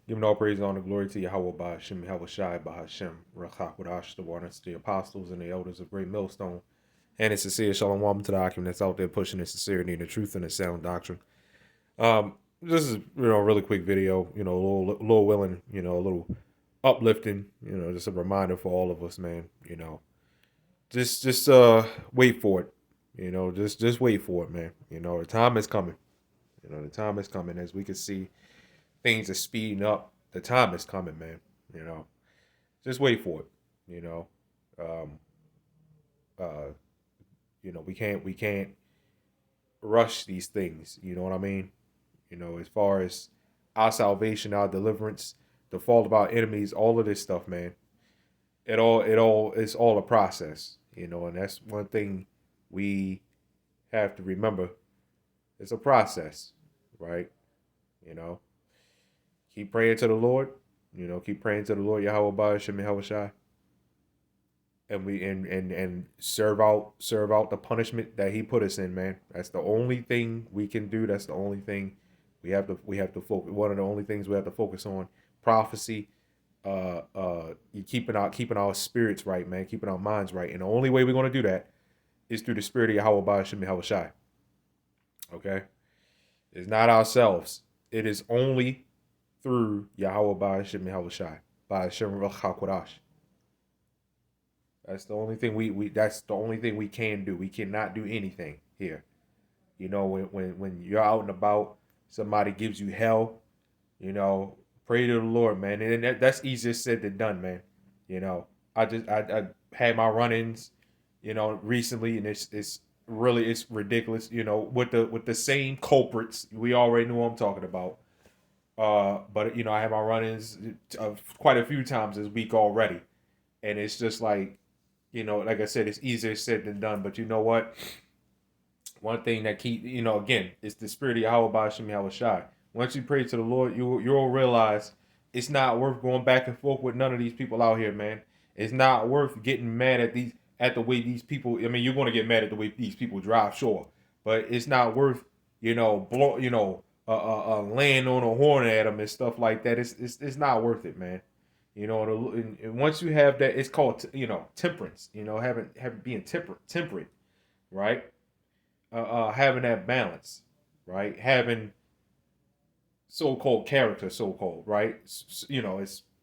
Giving all praise and honor and glory to Yahawah, BAHASHAM, YAHAWASHI, BAHASHAM, RACHAKWADASH, the warners, the apostles, and the elders of Great Millstone. And it's sincere shalom warm to the Akim that's out there pushing the sincerity and the truth and the sound doctrine. This is, a really quick video, a little willing, a little uplifting, just a reminder for all of us, man. Just wait for it. Just wait for it, man. The time is coming. The time is coming. As we can see, things are speeding up. The time is coming, man. You know, just wait for it. You know, um, uh, we can't rush these things. You know what I mean? As far as our salvation, our deliverance, the fall of our enemies, all of this stuff, man. It's all a process. And that's one thing we have to remember. It's a process, right? You know, keep praying to the Lord. Keep praying to the Lord, Yahawah, BAHASHAM, YAHAWASHI, and we serve out the punishment that He put us in, man. That's the only thing we can do. That's the only thing we have to focus. One of the only things we have to focus on: prophecy. You keeping our spirits right, man. Keeping our minds right, and the only way we're gonna do that is through the spirit of Yahawah, BAHASHAM, YAHAWASHI. Okay, it's not ourselves. It is only through Yahawah, BAHASHAM, YAHAWASHI, BAHASHAM RACHAKWADASH. That's the only thing that's the only thing we can do. We cannot do anything here. When you're out and about, somebody gives you hell, pray to the Lord, man. And that's easier said than done, man. I had my run-ins, recently, and it's ridiculous, with the same culprits. We already know what I'm talking about. But I had my run-ins quite a few times this week already, and it's just like, like I said, it's easier said than done. But you know what? One thing that again, it's the spirit of Yahawah, BAHASHAM, YAHAWASHI. Once you pray to the Lord, you'll realize it's not worth going back and forth with none of these people out here, man. It's not worth getting mad at the way these people. I mean, you're going to get mad at the way these people drive, sure, but it's not worth laying on a horn at them and stuff like that. It's not worth it, man. And once you have that, it's called temperance. Having being temperate, right? Having that balance, right? Having so-called character, so-called, right? It's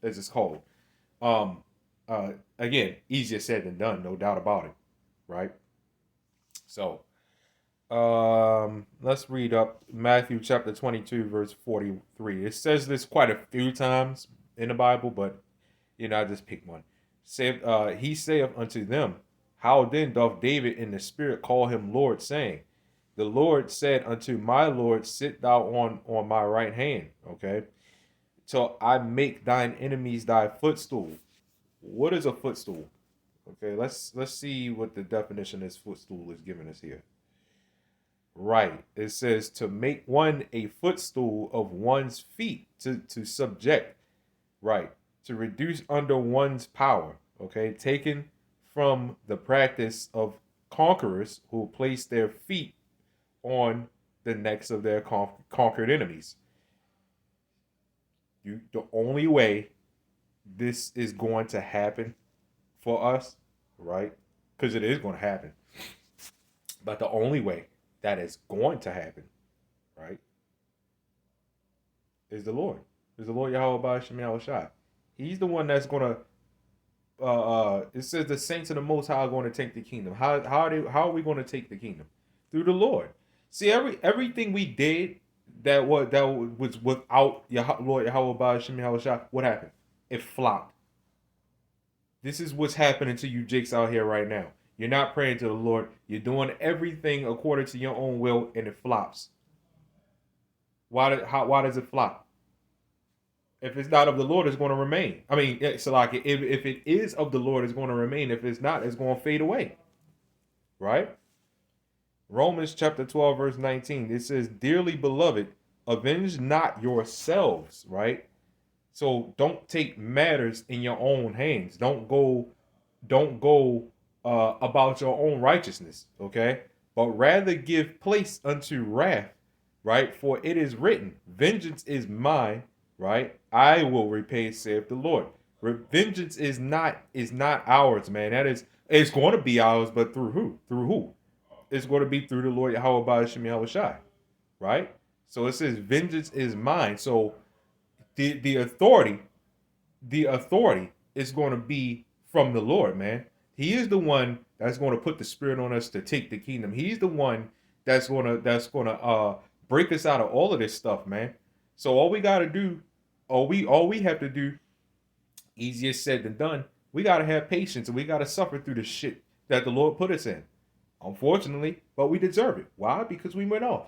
as it's called. Um, Again, easier said than done, no doubt about it, right? So, let's read up Matthew chapter 22, verse 43. It says this quite a few times in the Bible, but I just pick one. He saith unto them, how then doth David in the spirit call him Lord, saying, the Lord said unto my Lord, sit thou on my right hand, okay, till I make thine enemies thy footstool. What is a footstool? Okay, let's see what the definition of this footstool is giving us here. Right. It says to make one a footstool of one's feet, to subject, right, to reduce under one's power, okay, taken from the practice of conquerors who place their feet on the necks of their conquered enemies. The only way this is going to happen for us, right? Because it is going to happen. But the only way that is going to happen, right, is the Lord. Is the Lord Yahawah, BAHASHAM, YAHAWASHI. He's the one that's going to it says the saints of the Most High are going to take the kingdom. How are we going to take the kingdom? Through the Lord. See, everything we did that was without Lord Yahawah, BAHASHAM, YAHAWASHI, what happened? It flopped. This is what's happening to you jakes out here right now. You're not praying to the Lord. You're doing everything according to your own will, and it flops. Why does it flop? If it's not of the Lord, it's going to remain. I mean, so like if it is of the Lord, it's going to remain. If it's not, it's going to fade away. Right? Romans chapter 12, verse 19. It says, dearly beloved, avenge not yourselves, right? So don't take matters in your own hands. Don't go about your own righteousness, okay? But rather give place unto wrath, right? For it is written, vengeance is mine, right? I will repay, saith the Lord. Vengeance is not ours, man. That is, it's going to be ours, but through who? Through who? It's going to be through the Lord Yahawah BAHASHAM YAHAWASHI, right? So it says, vengeance is mine. So the authority, the authority is going to be from the Lord, man. He is the one that's going to put the spirit on us to take the kingdom. He's the one that's gonna break us out of all of this stuff, man. So all we gotta do, all we have to do, easier said than done. We gotta have patience and we gotta suffer through the shit that the Lord put us in. Unfortunately, but we deserve it. Why? Because we went off.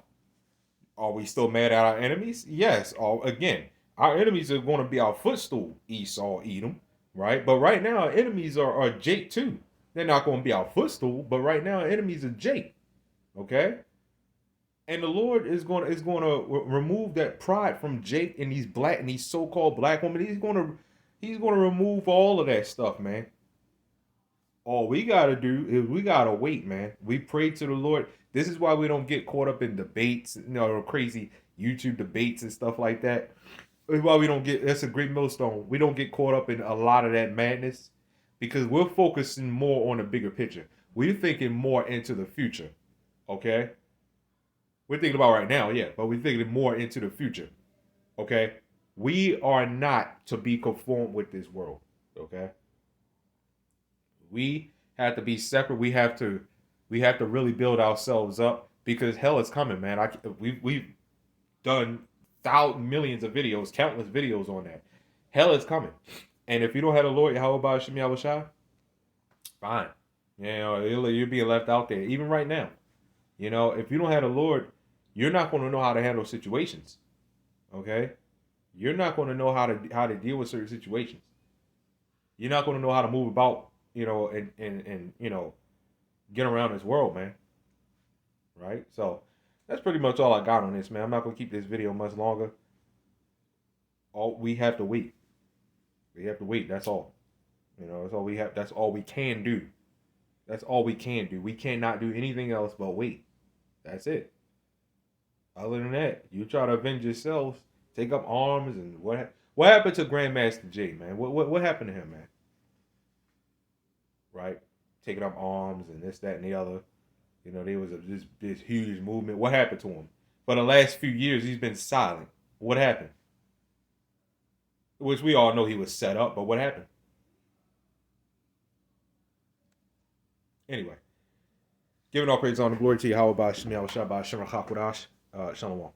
Are we still mad at our enemies? Yes. Again, our enemies are going to be our footstool. Esau, Edom, right? But right now, our enemies are Jake too. They're not going to be our footstool, but right now, our enemies are Jake. Okay. And the Lord is going to remove that pride from Jake and these so-called black women. He's going to remove all of that stuff, man. All we gotta do is we gotta wait, man. We pray to the Lord. This is why we don't get caught up in debates, crazy YouTube debates and stuff like that. That's why we don't get. That's a great millstone. We don't get caught up in a lot of that madness because we're focusing more on the bigger picture. We're thinking more into the future. Okay, we're thinking about right now, yeah, but we're thinking more into the future. Okay, we are not to be conformed with this world. Okay, we have to be separate. We have to really build ourselves up because hell is coming, man. We've done millions of videos, countless videos on that. Hell is coming, and if you don't have the Lord, how about Shemi Awashai? Fine, you're being left out there. Even right now, if you don't have the Lord, you're not going to know how to handle situations. Okay, you're not going to know how to deal with certain situations. You're not going to know how to move about, and get around this world, man. Right? So that's pretty much all I got on this, man. I'm not gonna keep this video much longer. All we have to wait. We have to wait. That's all. That's all we have. That's all we can do. That's all we can do. We cannot do anything else but wait. That's it. Other than that, you try to avenge yourselves, take up arms, and what happened to Grandmaster Jay, man? What happened to him, man? Right? Taking up arms and this, that, and the other. There was this huge movement. What happened to him? For the last few years, he's been silent. What happened? Which we all know he was set up, but what happened? Anyway, giving all praise, honor, glory to Yahawah, Shalom.